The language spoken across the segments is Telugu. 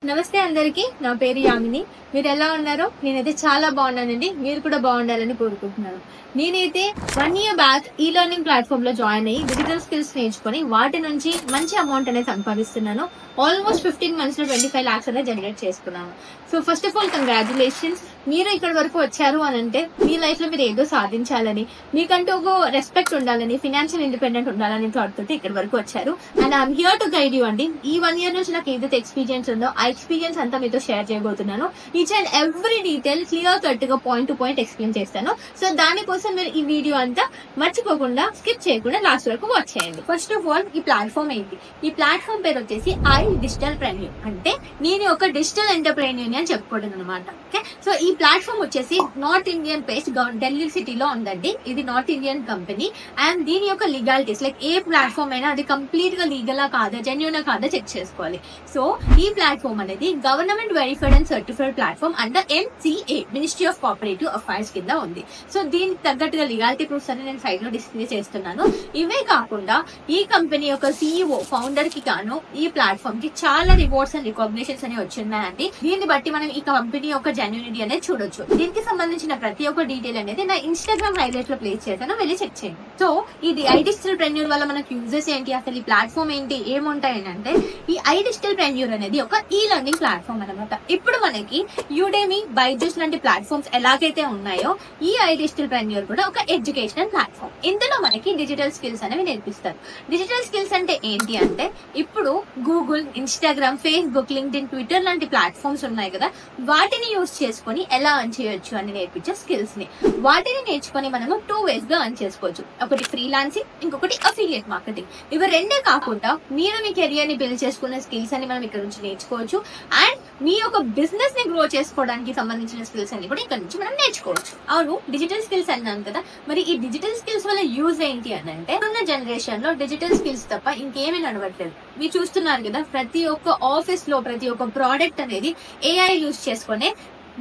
నమస్తే అందరికి. నా పేరు యామిని. మీరు ఎలా ఉన్నారో? నేనైతే చాలా బాగున్నానండి. మీరు కూడా బాగుండాలని కోరుకుంటున్నాను. నేనైతే 1 year బ్యాక్ ఈ లెర్నింగ్ ప్లాట్ఫామ్ లో జాయిన్ అయ్యి డిజిటల్ స్కిల్స్ నేర్చుకుని వాటి నుంచి మంచి అమౌంట్ అనేది సంపాదిస్తున్నాను. ఆల్మోస్ట్ 15 months లో 25 lakhs అనేది జనరేట్ చేసుకున్నాను. So first of all congratulations. మీరు ఇక్కడ వరకు వచ్చారు అని అంటే మీ లైఫ్ లో మీరు ఏదో సాధించాలని, మీకంటూ ఒక రెస్పెక్ట్ ఉండాలని, ఫినాన్షియల్ ఇండిపెండెంట్ ఉండాలని థాట్ తోటి ఇక్కడ వరకు వచ్చారు. And I'm here to guide you అండి. ఈ 1 year నుంచి నాకు ఏదైతే ఎక్స్పీరియన్స్ ఉందో ఆ ఎక్స్పీరియన్స్ అంతా మీతో షేర్ చేయబోతున్నాను. Each and every detail clear cut గా పాయింట్ టు పాయింట్ ఎక్స్ప్లెయిన్ చేస్తాను. సో దానికోసం మీరు ఈ వీడియో అంతా మర్చిపోకుండా స్కిప్ చేయకుండా లాస్ట్ వరకు వాచ్ చేయండి. ఫస్ట్ ఆఫ్ ఆల్ ఈ ప్లాట్ఫామ్ ఏంటి? ఈ ప్లాట్ఫామ్ పేరు వచ్చేసి ఐ డిజిటల్ ప్రెన్యూర్. అంటే నేను ఒక డిజిటల్ ఎంటర్ప్రెన్యూర్ అని చెప్పుకోవడం అనమాట. ఓకే, సో ఈ ప్లాట్ఫామ్ వచ్చేసి నార్త్ ఇండియన్ బేస్డ్ ఢిల్లీ సిటీలో ఉందండి. ఇది నార్త్ ఇండియన్ కంపెనీ. అండ్ దీని యొక్క లీగాలిటీస్ లైక్ ఏ ప్లాట్ఫామ్ అయినా అది కంప్లీట్ గా లీగలా కాదా, జెన్యూనా కాదా చెక్ చేసుకోవాలి. సో ఈ ప్లాట్ఫామ్ అనేది government verified and certified platform under MCA ministry of cooperative affairs కింద ఉంది. సో దీనికి తగ్గట్టుగా లీగాలిటీ ప్రూఫ్స్ అని నేను సైడ్ లో డిస్ప్లే చేస్తున్నాను. ఇవే కాకుండా ఈ కంపెనీ యొక్క CEO ఫౌండర్ కి గాను ఈ ప్లాట్ఫామ్ కి చాలా రివార్డ్స్ అండ్ రికాగ్నిషన్స్ అనేవి వచ్చిన్నాయండి. దీన్ని బట్టి మనం ఈ కంపెనీ యొక్క జెన్యూనిటీ అనేది చూడొచ్చు. దీనికి సంబంధించిన ప్రతి ఒక్క డీటెయిల్ అనేది నా ఇన్స్టాగ్రామ్ హైలైట్స్ లో ప్లేస్ చేశాను, వెళ్ళి చెక్ చేయండి. సో ఇది ఐ డిజిటల్ ప్రెన్యూర్ వల్ల మనకు యూజెస్ ఏంటి, అసలు ఈ ప్లాట్ఫామ్ ఏంటి, ఏముంటాయి అంటే ఈ ఐ డిజిటల్ ప్రెన్యూర్ అనేది ఒక ఈ లెర్నింగ్ ప్లాట్ఫామ్ అనమాట. ఇప్పుడు మనకి యూడేమి, బైజూస్ లాంటి ప్లాట్ఫామ్స్ ఎలాగైతే ఉన్నాయో ఈ ఐ డిజిటల్ ప్రెన్యూర్ కూడా ఒక ఎడ్యుకేషనల్ ప్లాట్ఫామ్. ఇందులో మనకి డిజిటల్ స్కిల్స్ అనేవి నేర్పిస్తారు. డిజిటల్ స్కిల్స్ అంటే ఏంటి అంటే ఇప్పుడు Google, Instagram, Facebook, LinkedIn, Twitter లాంటి ప్లాట్ఫామ్స్ ఉన్నాయి కదా, వాటిని యూజ్ చేసుకుని ఎలా అర్న్ చేయొచ్చు అని నేర్పించే స్కిల్స్ ని. వాటిని నేర్చుకుని మనము 2 ways గా అర్న్ చేసుకోవచ్చు. ఒకటి ఫ్రీలాన్సింగ్, ఇంకొకటి అఫిలియేట్ మార్కెటింగ్. ఇవి రెండే కాకుండా మీరు మీ కెరియర్ ని బిల్డ్ చేసుకునే స్కిల్స్ అని మనం ఇక్కడ నుంచి నేర్చుకోవచ్చు. అండ్ మీ యొక్క బిజినెస్ ని గ్రో చేసుకోవడానికి సంబంధించిన స్కిల్స్ అన్ని కూడా ఇక్కడ నుంచి మనం నేర్చుకోవచ్చు. అవును, డిజిటల్ స్కిల్స్ అన్నాను కదా, మరి ఈ డిజిటల్ స్కిల్స్ వల్ల యూజ్ ఏంటి అని అంటే ఉన్న జనరేషన్ లో డిజిటల్ స్కిల్స్ తప్ప ఇంకేమీ నడవట్లేదు. మీరు చూస్తున్నారు కదా, ప్రతి ఒక్క ఆఫీస్ లో ప్రతి ఒక్క ప్రోడక్ట్ అనేది AI యూజ్ చేసుకునే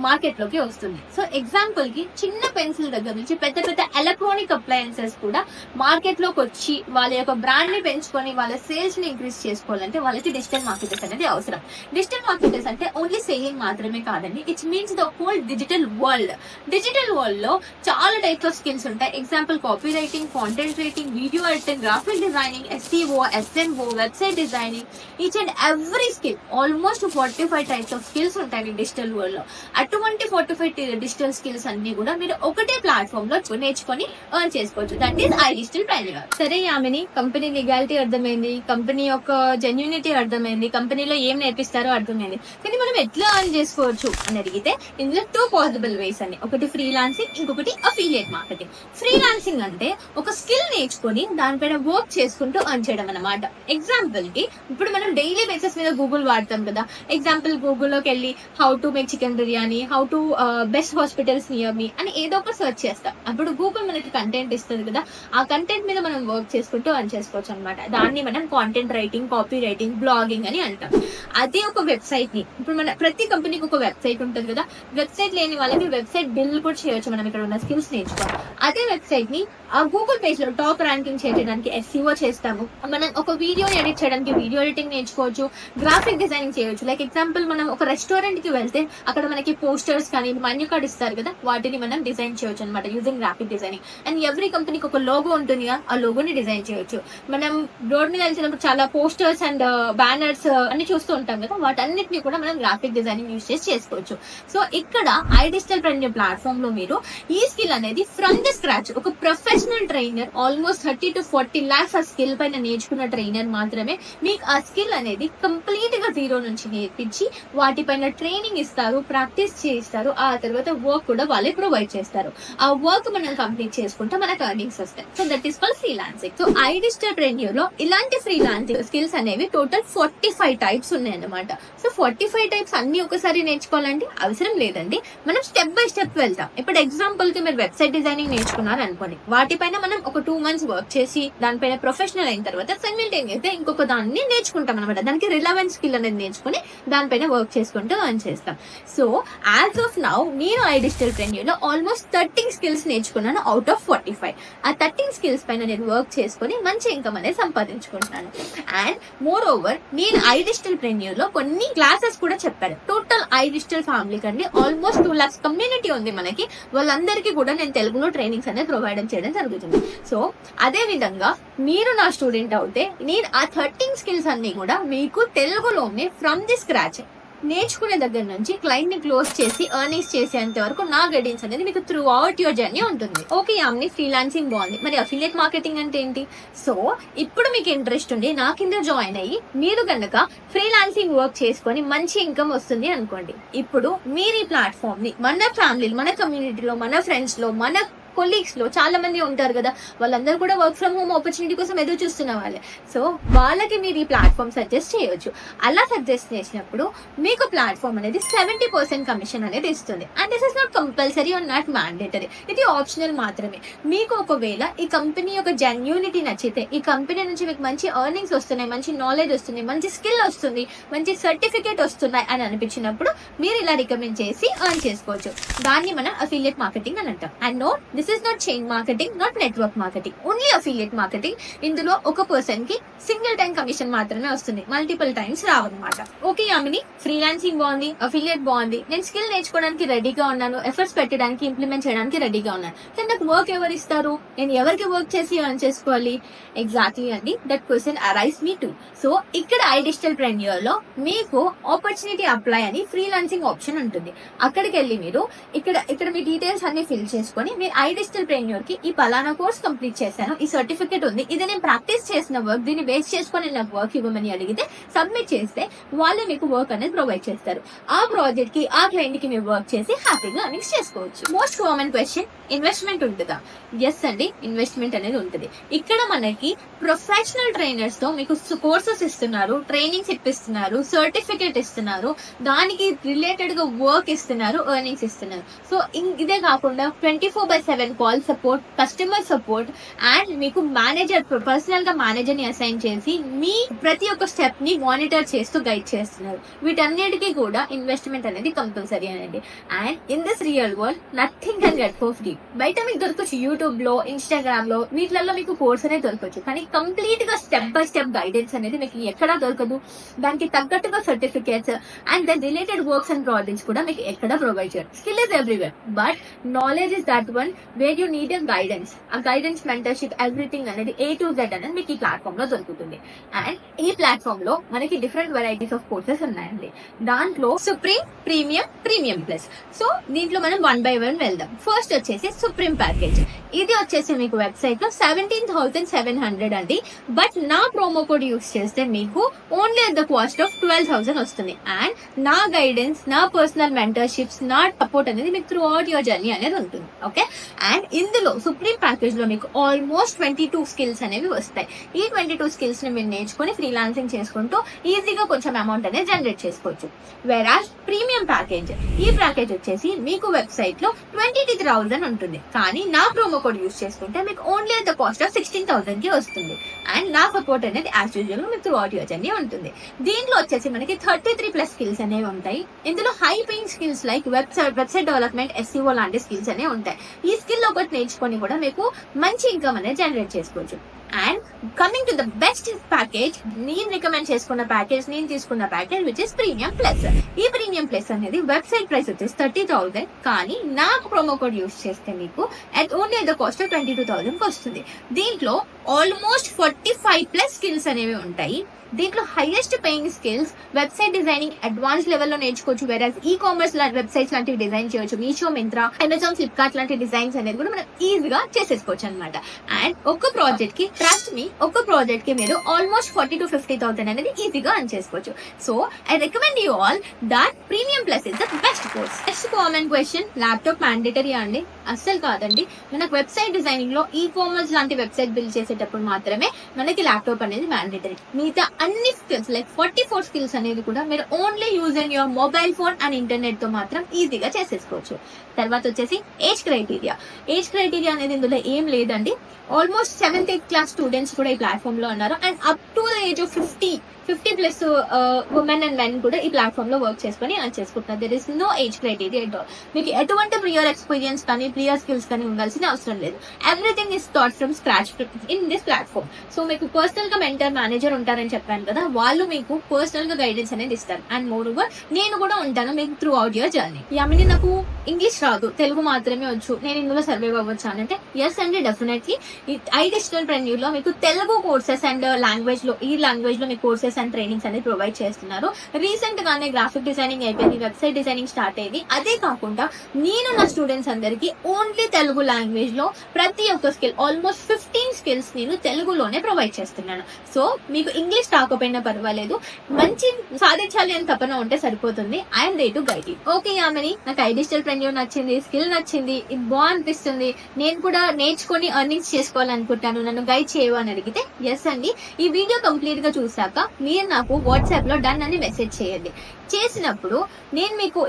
మార్కెట్ లోకి వస్తుంది. సో ఎగ్జాంపుల్ కి చిన్న పెన్సిల్ దగ్గర నుంచి పెద్ద పెద్ద ఎలక్ట్రానిక్ అప్లయన్సెస్ కూడా మార్కెట్ లోకి వచ్చి వాళ్ళ యొక్క బ్రాండ్ ని పెంచుకొని వాళ్ళ సేల్స్ ని ఇంక్రీజ్ చేసుకోవాలంటే వాళ్ళకి డిజిటల్ మార్కెటర్స్ అనేది అవసరం. డిజిటల్ మార్కెటర్స్ అంటే ఓన్లీ సేలింగ్ మాత్రమే కాదండి, it's means the whole digital world. Digital world లో చాలా టైప్స్ ఆఫ్ స్కిల్స్ ఉంటాయి. Example copy writing, content writing, video editing, graphic designing, SEO, SMO, website designing, each and every skill almost 45 types of skills ఉంటాయి డిజిటల్ వరల్డ్ లో. అటువంటి 45 డిజిటల్ స్కిల్స్ అన్ని కూడా మీరు ఒకటే ప్లాట్ఫామ్ లో నేర్చుకొని ఎర్న్ చేసుకోవచ్చు. That is I digital preneur. సరే యామిని, కంపెనీ లీగాలిటీ అర్థమైంది, కంపెనీ యొక్క జెన్యూనిటీ అర్థమైంది, కంపెనీలో ఏం నేర్పిస్తారో అర్థమైంది. కానీ మనం ఎట్లా ఎర్న్ చేసుకోవచ్చు అని అడిగితే ఇందులో 2 possible ways అండి. ఒకటి ఫ్రీలాన్సింగ్, ఇంకొకటి అఫిలియేట్ మార్కెటింగ్. ఫ్రీలాన్సింగ్ అంటే ఒక స్కిల్ నేర్చుకొని దానిపైన వర్క్ చేసుకుంటూ ఎర్న్ చేయడం అనమాట. ఎగ్జాంపుల్ కి ఇప్పుడు మనం డైలీ బేసిస్ మీద గూగుల్ వాడతాం కదా. ఎగ్జాంపుల్ గూగుల్లోకి వెళ్ళి how to make chicken biryani, how to best hospitals near మీ అని ఏదో ఒక సెర్చ్ చేస్తాం. అప్పుడు గూగుల్ మనకి కంటెంట్ ఇస్తుంది కదా, ఆ కంటెంట్ మీద మనం వర్క్ చేసుకుంటూ అర్న్ చేసుకోవచ్చు అనమాట. దాన్ని మనం content writing, copy writing, blogging అని అంటాం. అదే ఒక వెబ్సైట్ ని ఇప్పుడు మన ప్రతి కంపెనీకి ఒక వెబ్సైట్ ఉంటుంది కదా, వెబ్సైట్ లేని వాళ్ళకి వెబ్సైట్ బిల్డ్ కూడా చేయొచ్చు మనం ఇక్కడ ఉన్న స్కిల్స్ నేర్చుకోవాలి. అదే వెబ్సైట్ ని ఆ గూగుల్ పేజ్ లో టాప్ ర్యాంకింగ్ చేయడానికి SEO చేస్తాము. మనం ఒక వీడియో ఎడిట్ చేయడానికి వీడియో ఎడిటింగ్ నేర్చుకోవచ్చు, గ్రాఫిక్ డిజైనింగ్ చేయొచ్చు. లైక్ ఎగ్జాంపుల్ మనం ఒక రెస్టారెంట్ కి వెళ్తే అక్కడ మనకి పోస్టర్స్ కానీ మెన్యూ కార్డ్ ఇస్తారు కదా, వాటిని మనం డిజైన్ చేయొచ్చు అనమాట using graphic designing. And every కంపెనీకి ఒక లోగో ఉంటుంది, ఆ లోగోని డిజైన్ చేయొచ్చు. మనం రోడ్ మీద వెళ్తున్నప్పుడు చాలా పోస్టర్స్ అండ్ బ్యానర్స్ అన్ని చూస్తూ ఉంటాం కదా, వాటన్నిటిని కూడా మనం గ్రాఫిక్ డిజైనింగ్ యూజ్ చేసి చేసుకోవచ్చు. సో ఇక్కడ ఐ డిజిటల్ ప్రెన్యూర్ ప్లాట్ఫామ్ లో మీరు ఈ స్కిల్ అనేది ఫ్రమ్ ద స్క్రాచ్ ఒక professional trainer almost 30 to 40 lakhs ఆ స్కిల్ పైన నేర్చుకున్న ట్రైనర్ మాత్రమే మీకు ఆ స్కిల్ అనేది కంప్లీట్ గా జీరో నుంచి నేర్పించి వాటిపైన ట్రైనింగ్ ఇస్తారు, ప్రాక్టీస్ చేయిస్తారు. ఆ తర్వాత వర్క్ కూడా వాళ్ళే ప్రొవైడ్ చేస్తారు. ఆ వర్క్ మనం కంప్లీట్ చేసుకుంటే మనకు ఎర్నింగ్స్ వస్తాయి. So that is called freelancing. So I digital preneur లో ఇలాంటి ఫ్రీలాన్సింగ్ స్కిల్స్ అనేవి టోటల్ 45 టైప్స్ ఉన్నాయి అన్నమాట. సో 45 టైప్స్ అన్ని ఒకసారి నేర్చుకోవాలంటే అవసరం లేదండి, మనం స్టెప్ బై స్టెప్ వెళ్తాం. ఇప్పుడు ఎగ్జాంపుల్ కి మీరు వెబ్సైట్ డిజైనింగ్ నేర్చుకున్నారు అనుకోండి, వాటిపైన మనం ఒక 2 months వర్క్ చేసి దానిపైన ప్రొఫెషనల్ అయిన తర్వాత సైమిల్టేనియస్ గా ఇంకొక దాన్ని నేర్చుకుంటాం అనమాట. దానికి రిలవెంట్ స్కిల్ అనేది నేర్చుకుని దానిపైన వర్క్ చేసుకుంటూ ఎర్న్ చేస్తాం. సో యాజ్ ఆఫ్ నౌ నేను iDigital Preneur లో ఆల్మోస్ట్ 13 స్కిల్స్ నేర్చుకున్నాను అవుట్ ఆఫ్ 45. ఆ 13 స్కిల్స్ పైన నేను వర్క్ చేసుకుని మంచి ఇన్కమ్ అనేది సంపాదించుకుంటున్నాను. అండ్ మోర్ ఓవర్ నేను iDigital Preneur లో కొన్ని క్లాసెస్ కూడా చెప్పాను. టోటల్ iDigital ఫ్యామిలీ కండి ఆల్మోస్ట్ 2 lakhs కమ్యూనిటీ ఉంది మనకి. వాళ్ళందరికీ కూడా నేను తెలుగులో ట్రైనింగ్స్ అనేది ప్రొవైడ్ చేయడం జరుగుతుంది. సో అదే విధంగా మీరు నా స్టూడెంట్ అవుతే నేను ఆ 13 స్కిల్స్ అన్ని కూడా మీకు తెలుగులోనే ఫ్రమ్ ది స్క్రాచ్ నేర్చుకునే దగ్గర నుంచి క్లయింట్ ని క్లోజ్ చేసి ఎర్నింగ్స్ చేసేంత వరకు నా గైడెన్స్ అనేది మీకు త్రూ అవుట్ యువర్ జర్నీ ఉంటుంది. ఓకే యామిని, ఫ్రీలాన్సింగ్ బాగుంది, మరి అఫిలియేట్ మార్కెటింగ్ అంటే ఏంటి? సో ఇప్పుడు మీకు ఇంట్రెస్ట్ ఉండి నా కింద జాయిన్ అయ్యి మీరు కనుక ఫ్రీలాన్సింగ్ వర్క్ చేసుకొని మంచి ఇన్కమ్ వస్తుంది అనుకోండి, ఇప్పుడు మీరు ఈ ప్లాట్ఫామ్ ని మన ఫ్యామిలీలో, మన కమ్యూనిటీలో, మన ఫ్రెండ్స్ లో, మన కొలీగ్స్ లో చాలా మంది ఉంటారు కదా, వాళ్ళందరూ కూడా వర్క్ ఫ్రమ్ హోమ్ ఆపర్చునిటీ కోసం ఎదురు చూస్తున్న వాళ్ళే. సో వాళ్ళకి మీరు ఈ ప్లాట్ఫామ్ సజెస్ట్ చేయొచ్చు. అలా సజెస్ట్ చేసినప్పుడు మీకు ప్లాట్ఫామ్ అనేది 70% కమిషన్ అనేది ఇస్తుంది. And this is not compulsory or not mandatory, ఇది ఆప్షనల్ మాత్రమే. మీకు ఒకవేళ ఈ కంపెనీ యొక్క జెన్యూనిటీ నచ్చితే, ఈ కంపెనీ నుంచి మీకు మంచి ఎర్నింగ్స్ వస్తున్నాయి, మంచి నాలెడ్జ్ వస్తుంది, మంచి స్కిల్ వస్తుంది, మంచి సర్టిఫికేట్ వస్తున్నాయి అని అనిపించినప్పుడు మీరు ఇలా రికమెండ్ చేసి ఎర్న్ చేసుకోవచ్చు. దాన్ని మనం అఫిలియేట్ మార్కెటింగ్ అని అంటాం. And no, this is not chain marketing, not network marketing, only affiliate marketing. ఇందులో ఒక పర్సన్ కి సింగిల్ టైం కమిషన్ మాత్రమే వస్తుంది, మల్టిపుల్ టైమ్స్ రావన్నమాట. ఓకే యామిని, ఫ్రీలాన్సింగ్ బాగుంది, అఫిలియేట్ బాగుంది, నేను స్కిల్ నేర్చుకోవడానికి రెడీగా ఉన్నాను, ఎఫర్ట్స్ పెట్టడానికి, ఇంప్లిమెంట్ చేయడానికి రెడీగా ఉన్నాను, కానీ నాకు వర్క్ ఎవరు ఇస్తారు, నేను ఎవరికి వర్క్ చేసి ఎర్న్ చేసుకోవాలి? ఎగ్జాక్ట్లీ అండి, that question arise me two. So ఇక్కడ iDigital Preneur లో మీకు ఆపర్చునిటీ అప్లై అని ఫ్రీలాన్సింగ్ ఆప్షన్ ఉంటుంది. అక్కడికి వెళ్ళి మీరు ఇక్కడ మీ డీటెయిల్స్ అన్ని ఫిల్ చేసుకొని మీరు iDigital Preneur కి ఈ పలానా కోర్స్ కంప్లీట్ చేశాను, ఈ సర్టిఫికేట్ ఉంది, ఇది నేను ప్రాక్టీస్ చేసిన వర్క్, దీన్ని బేస్ చేసుకొని నాకు వర్క్ ఇవ్వమని అడిగితే సబ్మిట్ చేస్తే వాళ్ళే మీకు వర్క్ అనేది ప్రొవైడ్ చేస్తారు. ఆ ప్రాజెక్ట్ కి, ఆ క్లయింట్ కి మీరు వర్క్ చేసి హ్యాపీగా ఎర్నింగ్స్ చేసుకోవచ్చు. మోస్ట్ కామన్ క్వశ్చన్, ఇన్వెస్ట్మెంట్ ఉంటుందా? ఎస్ అండి, ఇన్వెస్ట్మెంట్ అనేది ఉంటుంది. ఇక్కడ మనకి ప్రొఫెషనల్ ట్రైనర్స్ తో మీకు కోర్సెస్ ఇస్తున్నారు, ట్రైనింగ్స్ ఇప్పిస్తున్నారు, సర్టిఫికేట్ ఇస్తున్నారు, దానికి రిలేటెడ్ గా వర్క్ ఇస్తున్నారు, ఎర్నింగ్స్ ఇస్తున్నారు. సో ఇదే కాకుండా 24/7 call support, customer support, and మీకు మేనేజర్, పర్సనల్ గా మేనేజర్ ని అసైన్ చేసి మీ ప్రతి ఒక్క స్టెప్ ని మానిటర్ చేస్తూ గైడ్ చేస్తున్నారు. వీటన్నిటికీ కూడా ఇన్వెస్ట్మెంట్ అనేది కంపల్సరీ అనేది. And in this real world nothing can get for free. బయట మీకు దొరకచ్చు, యూట్యూబ్ లో, ఇన్స్టాగ్రామ్ లో, వీటిలలో మీకు కోర్స్ అనేది దొరకచ్చు, కానీ కంప్లీట్ గా స్టెప్ బై స్టెప్ గైడెన్స్ అనేది మీకు ఎక్కడా దొరకదు. దానికి తగ్గట్టుగా సర్టిఫికేట్స్ అండ్ దాని రిలేటెడ్ వర్క్స్ అండ్ ప్రాజెక్ట్స్ కూడా మీకు ఎక్కడ ప్రొవైడ్ చేయరు. Skill is everywhere, but knowledge is that one where you need a guidance. ఆ గైడెన్స్, మెంటర్షిప్, ఎవ్రీథింగ్ అనేది A to Z అనేది మీకు ఈ ప్లాట్ఫామ్ లో దొరుకుతుంది. అండ్ ఈ ప్లాట్ఫామ్ లో మనకి డిఫరెంట్ వెరైటీస్ ఆఫ్ కోర్సెస్ ఉన్నాయండి. దాంట్లో supreme, premium, premium plus. So దీంట్లో మనం 1 by 1 వెళ్దాం. ఫస్ట్ వచ్చేసి సుప్రీం ప్యాకేజ్. ఇది వచ్చేసి మీకు వెబ్సైట్ లో 17,700 అండి. బట్ నా ప్రోమో కోడ్ యూస్ చేస్తే మీకు only at the cost of 12,000 వస్తుంది. అండ్ నా గైడెన్స్, నా పర్సనల్ మెంటర్షిప్స్, నా సపోర్ట్ అనేది మీకు త్రూ అవుట్ యువర్ జర్నీ అనేది ఉంటుంది. ఓకే, అండ్ ఇందులో సుప్రీం ప్యాకేజ్ లో మీకు ఆల్మోస్ట్ 22 స్కిల్స్ అనేవి వస్తాయి. ఈ 22 స్కిల్స్ ని మీరు నేర్చుకుని ఫ్రీలాన్సింగ్ చేసుకుంటూ ఈజీగా కొంచెం అమౌంట్ అనేది జనరేట్ చేసుకోవచ్చు. వెరాజ్ ప్రీమియం ప్యాకేజ్, ఈ ప్యాకేజ్ వచ్చేసి మీకు వెబ్సైట్ లో 23,000 ఉంటుంది, కానీ నా ప్రోమో కోడ్ యూస్ చేసుకుంటే మీకు only at the cost of 16,000 కి వస్తుంది. అండ్ నా సపోర్ట్ అనేది యాజ్ యూజువల్ మీకు త్రూ అవుట్ యువర్ జర్నీ ఉంటుంది. దీంట్లో వచ్చేసి మనకి 33+ స్కిల్స్ అనేవి ఉంటాయి. ఇందులో high paying skills like website development, SEO లాంటి స్కిల్స్ అనేవి ఉంటాయి. ఈ స్కిల్ ఒకటి నేర్చుకొని కూడా మీకు మంచి ఇన్కమ్ అనేది జనరేట్ చేసుకోవచ్చు. And coming to the best package, నేను రికమెండ్ చేసుకున్న ప్యాకేజ్, నేను తీసుకున్న package which is premium plus. ఈ ప్రీమియం ప్లస్ అనేది వెబ్సైట్ ప్రైస్ వచ్చేసి 30,000, కానీ నాకు ప్రోమో కోడ్ యూస్ చేస్తే మీకు only at the cost of 22,000 వస్తుంది. దీంట్లో ఆల్మోస్ట్ 45+ స్కిల్స్ అనేవి ఉంటాయి. దీంట్లో highest paying skills website designing advance లెవెల్లో నేర్చుకోవచ్చు. వెరాజ్ ఈ కామర్స్ వెబ్సైట్స్ లాంటివి డిజైన్ చేయొచ్చు. మీషో, మింత్రా, అమెజాన్, ఫ్లిప్కార్ట్ లాంటి డిజైన్స్ అనేది కూడా మనం ఈజీగా చేసేసుకోవచ్చు అనమాట. అండ్ ఒక ప్రాజెక్ట్ కి, ట్రస్ట్ మీ, ఒక ప్రాజెక్ట్ కి మీరు ఆల్మోస్ట్ 40,000 to 50,000 అనేది ఈజీగా అర్న్ చేసుకోవచ్చు. So I recommend you all that premium plus is the best course. Next common question, laptop mandatory అండి? అస్సలు కాదండి. మనకు వెబ్సైట్ డిజైనింగ్ లో కామర్స్ లాంటి వెబ్సైట్ బిల్డ్ చేసేటప్పుడు మాత్రమే మనకి ల్యాప్టాప్ అనేది మ్యాండేటరీ. మిగతా అన్ని స్కిల్స్ లైక్ 44 స్కిల్స్ అనేది కూడా మీరు only using your mobile phone and internet తో మాత్రం ఈజీగా చేసేసుకోవచ్చు. తర్వాత వచ్చేసి ఏజ్ క్రైటీరియా అనేది ఇందులో ఏం లేదండి. Almost 7th 8th class students కూడా ఈ ప్లాట్ఫామ్ లో ఉన్నారు. And up to the age of 50+ women and men కూడా ఈ ప్లాట్ఫామ్ లో వర్క్ చేసుకుని అని చేసుకుంటున్నారు. There is no age criteria at all. మీకు ఎటువంటి ప్రియర్ ఎక్స్పీరియన్స్ కానీ ప్రియర్ స్కిల్స్ కానీ ఉండాల్సిన అవసరం లేదు. Everything is start from scratch in this platform. So మీకు పర్సనల్ గా మెంటర్ మేనేజర్ ఉంటారని చెప్పాను కదా, వాళ్ళు మీకు పర్సనల్ గా గైడెన్స్ అనేది ఇస్తారు. అండ్ మోర్ ఓవర్ నేను కూడా ఉంటాను మీకు through out your journey. Yamini నాకు ఇంగ్లీష్ రాదు, తెలుగు మాత్రమే వచ్చు, నేను ఇందులో సర్వైవ్ అవ్వచ్చు అంటే ఎస్ అండి, డెఫినెట్లీ. డిజిటల్ ప్రెన్యూర్ లో మీకు తెలుగు కోర్సెస్ అండ్ లాంగ్వేజ్ లో మీకు కోర్సెస్ అండ్ ట్రైనింగ్స్ అనేది ప్రొవైడ్ చేస్తున్నారు. రీసెంట్ గానే గ్రాఫిక్ డిజైనింగ్ అయిపోయింది, వెబ్సైట్ డిజైనింగ్ స్టార్ట్ అయింది. అదే కాకుండా నేను నా స్టూడెంట్స్ అందరికి ఓన్లీ తెలుగు లాంగ్వేజ్ లో ప్రతి ఒక్క స్కిల్ ఆల్మోస్ట్ 15 స్కిల్స్ నేను తెలుగులోనే ప్రొవైడ్ చేస్తున్నాను. సో మీకు ఇంగ్లీష్ రాకపోయినా పర్వాలేదు, మంచి సాధించాలి అని తపన ఉంటే సరిపోతుంది. I'm ray to guide you. Okay Yamini, నాకు డిజిటల్ ప్రెన్యూర్ నచ్చింది, స్కిల్ నచ్చింది, ఇది బాగా అనిపిస్తుంది, నేను కూడా నేర్చుకుని ఎర్నింగ్స్ చేసుకోవాలనుకుంటాను, నన్ను గైడ్ చేయవు అని అడిగితే ఎస్ అండి. ఈ వీడియో కంప్లీట్ గా చూసాక మీరు నాకు వాట్సాప్ లో డన్ అని మెసేజ్ చేయండి. చేసినప్పుడు నేను మీకు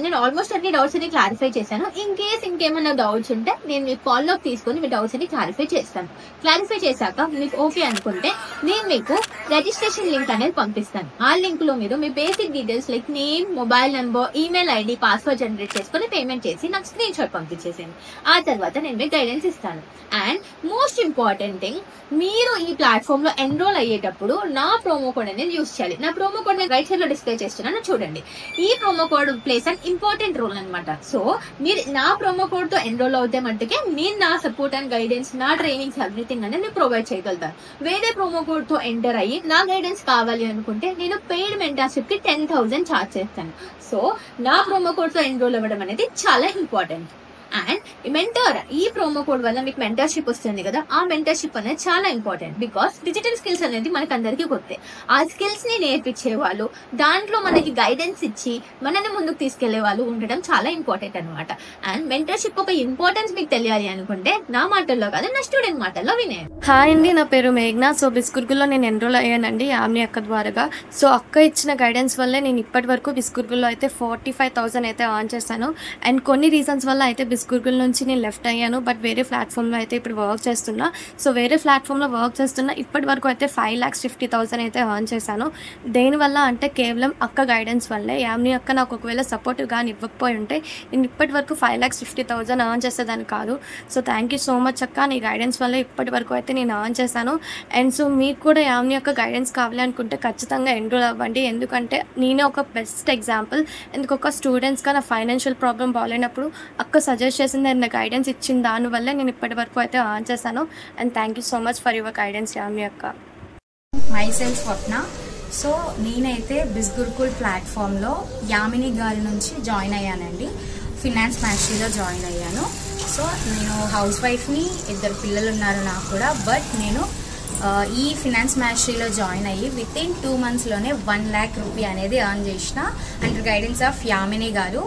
నేను ఆల్మోస్ట్ అన్ని డౌట్స్ అని క్లారిఫై చేశాను. ఇన్ కేస్ ఇంకేమైనా డౌట్స్ ఉంటే నేను మీకు కాల్ అప్ తీసుకొని మీ డౌట్స్ అని క్లారిఫై చేస్తాను. క్లారిఫై చేశాక మీకు ఓకే అనుకుంటే నేను మీకు రిజిస్ట్రేషన్ లింక్ అనేది పంపిస్తాను. ఆ లింక్ లో మీరు మీ basic details like name, mobile number, email ID, password generate చేసుకుని పేమెంట్ చేసి నాకు స్క్రీన్ షాట్ పంపించేసాను. ఆ తర్వాత నేను మీకు గైడెన్స్ ఇస్తాను. అండ్ మోస్ట్ ఇంపార్టెంట్ థింగ్, మీరు ఈ ప్లాట్ఫామ్ లో ఎన్రోల్ అయ్యేటప్పుడు నా ప్రోమో కోడ్ అనేది యూస్ చేయాలి. నా ప్రోమో కోడ్ నేను రైట్ సైడ్ లో డిస్ప్లే చేస్తున్నాను, చూడండి. ఈ promo code place and important role అనమాట. సో మీరు నా ప్రోమో కోడ్ తో ఎన్రోల్ అవుతే మట్టుకే మీరు నా సపోర్ట్ అండ్ గైడెన్స్, నా ట్రైనింగ్స్ ఎవ్రీథింగ్ అనేది ప్రొవైడ్ చేయగలుగుతాను. వేరే ప్రోమో కోడ్ తో ఎంటర్ అయ్యి నా గైడెన్స్ కావాలి అనుకుంటే నేను పెయిడ్ మెంటర్షిప్ కి 10,000 ఛార్జ్ చేస్తాను. సో నా ప్రోమో కోడ్ తో ఎన్రోల్ అవ్వడం అనేది చాలా ఇంపార్టెంట్. అండ్ మెంటర్, ఈ ప్రోమో కోడ్ వల్ల మీకు మెంటర్షిప్ వస్తుంది కదా, ఆ మెంటర్షిప్ అనేది చాలా ఇంపార్టెంట్. బికాస్ డిజిటల్ స్కిల్స్ అనేది మనకు అందరికీ కొత్త. ఆ స్కిల్స్ ని నేర్పించే వాళ్ళు, దాంట్లో మనకి గైడెన్స్ ఇచ్చి మనని ముందుకు తీసుకెళ్లే వాళ్ళు ఉండడం చాలా ఇంపార్టెంట్ అనమాట. అండ్ మెంటర్షిప్ ఒక ఇంపార్టెన్స్ మీకు తెలియాలి అనుకుంటే నా మాటల్లో కాదు, నా స్టూడెంట్ మాటల్లో వినేయండి. హాయ్ అండి, నా పేరు మేఘ్నా. సో బిస్కుర్గుల్లో నేను ఎన్రోల్ అయ్యానండి యామిని అక్క ద్వారాగా. సో అక్క ఇచ్చిన గైడెన్స్ వల్లే నేను ఇప్పటి వరకు బిస్కుర్గుల్లో అయితే 45,000 అయితే ఆన్ చేశాను. అండ్ కొన్ని రీజన్స్ వల్ల అయితే బిస్కుర్గుల్ నుంచి నేను లెఫ్ట్ అయ్యాను. బట్ వేరే ప్లాట్ఫామ్లో అయితే ఇప్పుడు వర్క్ చేస్తున్నా. సో వేరే ప్లాట్ఫామ్లో వర్క్ చేస్తున్నా ఇప్పటి వరకు అయితే 5,50,000 అయితే ఆన్ చేశాను. దేనివల్ల అంటే కేవలం అక్క గైడెన్స్ వల్లే. యామిని అక్క నాకు ఒకవేళ సపోర్టివ్ కానీ ఇవ్వకపోయి ఉంటే నేను ఇప్పటి వరకు 5,50,000 ఆన్ చేసేదాన్ని కాదు. So thank you so much అక్క, నీ గైడెన్స్ వల్ల ఇప్పటి వరకు అయితే నేను ఆన్ చేశాను. అండ్ సో మీకు కూడా యామిని అక్క గైడెన్స్ కావాలి అనుకుంటే ఖచ్చితంగా ఎన్రోల్ అవ్వండి. ఎందుకంటే నేనే ఒక బెస్ట్ ఎగ్జాంపుల్. ఎందుకొక స్టూడెంట్స్గా నా ఫైనాన్షియల్ ప్రాబ్లం బాగాలేనప్పుడు అక్క సజెస్ట్ చేసింది అండ్ గైడెన్స్ ఇచ్చిన దానివల్ల నేను ఇప్పటి వరకు అయితే ఆన్ చేశాను. And thank you so much for your guidance Yamini అక్క. My self Swapna. సో నేనైతే బిస్గుర్కుల్ ప్లాట్ఫామ్లో యామిని గారి నుంచి జాయిన్ అయ్యానండి. ఫినాన్స్ మాస్టరీలో జాయిన్ అయ్యాను. సో నేను హౌస్ వైఫ్ని, 2 పిల్లలు ఉన్నారు నాకు కూడా. బట్ నేను ఈ ఫినాన్స్ మాస్టరీలో జాయిన్ అయ్యి వితిన్ 2 monthsలోనే 1 lakh రూపీ అనేది ఎర్న్ చేసిన అండర్ గైడెన్స్ ఆఫ్ యామిని గారు.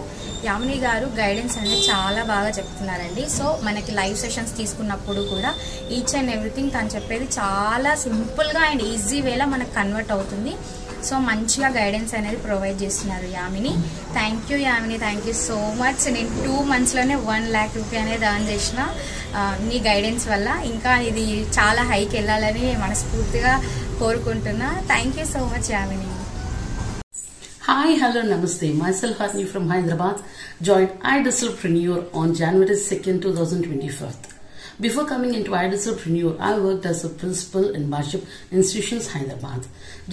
యామిని గారు గైడెన్స్ అనేది చాలా బాగా చెప్తున్నారండి. సో మనకి లైవ్ సెషన్స్ తీసుకున్నప్పుడు కూడా ఈచ్ అండ్ ఎవ్రీథింగ్ తను చెప్పేది చాలా సింపుల్గా అండ్ ఈజీ వేలో మనకు కన్వర్ట్ అవుతుంది. సో మంచిగా గైడెన్స్ అనేది ప్రొవైడ్ చేస్తున్నారు Yamini. Thank you Yamini, thank you so much. నేను 2 monthsలోనే 1 lakh రూపీ అనేది ఎర్న్ చేసిన నీ గైడెన్స్ వల్ల. ఇంకా ఇది చాలా హైకి వెళ్ళాలని మనస్ఫూర్తిగా కోరుకుంటున్నా. Thank you so much Yamini. Hi, hello, namaste. Myself Harni from Hyderabad joined iDigitalpreneur on January 2nd, 2025. Before coming into iDigitalpreneur, I worked as a principal in Baship Institutions, Hyderabad.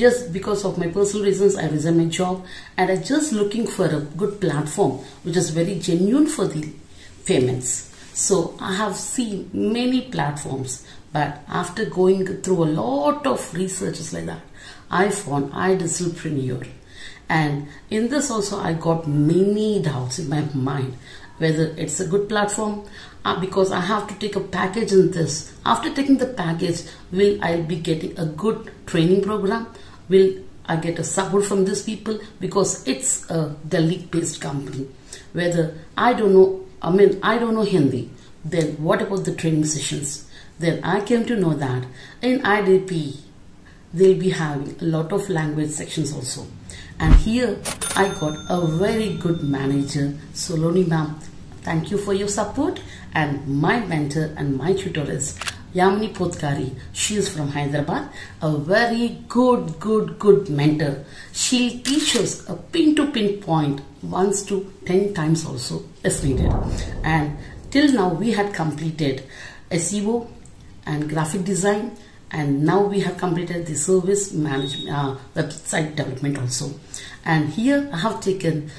Just because of my personal reasons, I resigned my job and I just looking for a good platform which is very genuine for the payments. So I have seen many platforms, but after going through a lot of researches like that, I found iDigitalpreneur. And in this also I got many doubts in my mind whether it's a good platform because I have to take a package in this. After taking the package, will I be getting a good training program? Will I get a support from these people? Because it's a Delhi based company. Whether I don't know I don't know Hindi. Then what about the training sessions? Then I came to know that in IDP, they'll be having a lot of language sections also. And here I got a very good manager, Soloni ma'am. Thank you for your support. And my mentor and my tutor is Yamini Potkari. She is from Hyderabad, a very good mentor. She'll teach us a pin to pin point once to 10 times also if needed. And till now we had completed SEO and graphic design, and now we have completed the service management, website development also. And here I have taken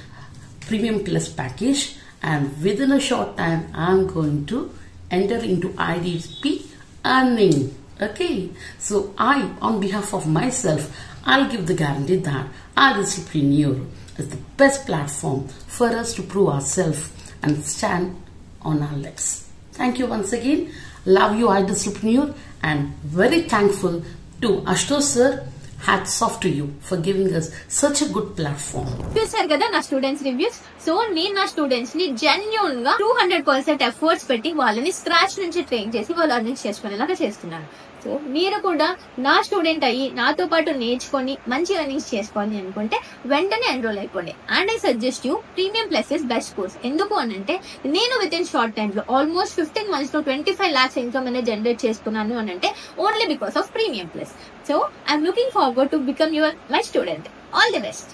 Premium Plus package, and within a short time I am going to enter into IDP earning. Okay, so I, on behalf of myself, I'll give the guarantee that iDiscipreneur is the best platform for us to prove ourselves and stand on our legs. Thank you once again. Love you, iDiscipreneur, and very thankful to Ashutosh sir. Hats off to you for giving us such a good platform. చూసారు కదా నా స్టూడెంట్స్ రివ్యూస్. సో నేను నా స్టూడెంట్స్ ని జెన్యూన్ గా 200% ఎఫర్ట్స్ పెట్టి వాళ్ళని స్క్రాచ్ నుంచి ట్రైన్ చేసి వాళ్ళు అర్నింగ్ చేసుకునేలాగా చేస్తున్నాను. సో మీరు కూడా నా స్టూడెంట్ అయ్యి నాతో పాటు నేర్చుకొని మంచి ఎర్నింగ్స్ చేసుకోవాలి అనుకుంటే వెంటనే ఎన్రోల్ అయిపోండి. And I suggest you premium plus is best course. ఎందుకు అనంటే నేను విత్ ఇన్ షార్ట్ టైమ్ లో ఆల్మోస్ట్ 15 months లో 25 lakhs ఇన్కమ్ అనేది జనరేట్ చేసుకున్నాను అనంటే only because of premium plus. So I'm looking forward to become my student. All the best.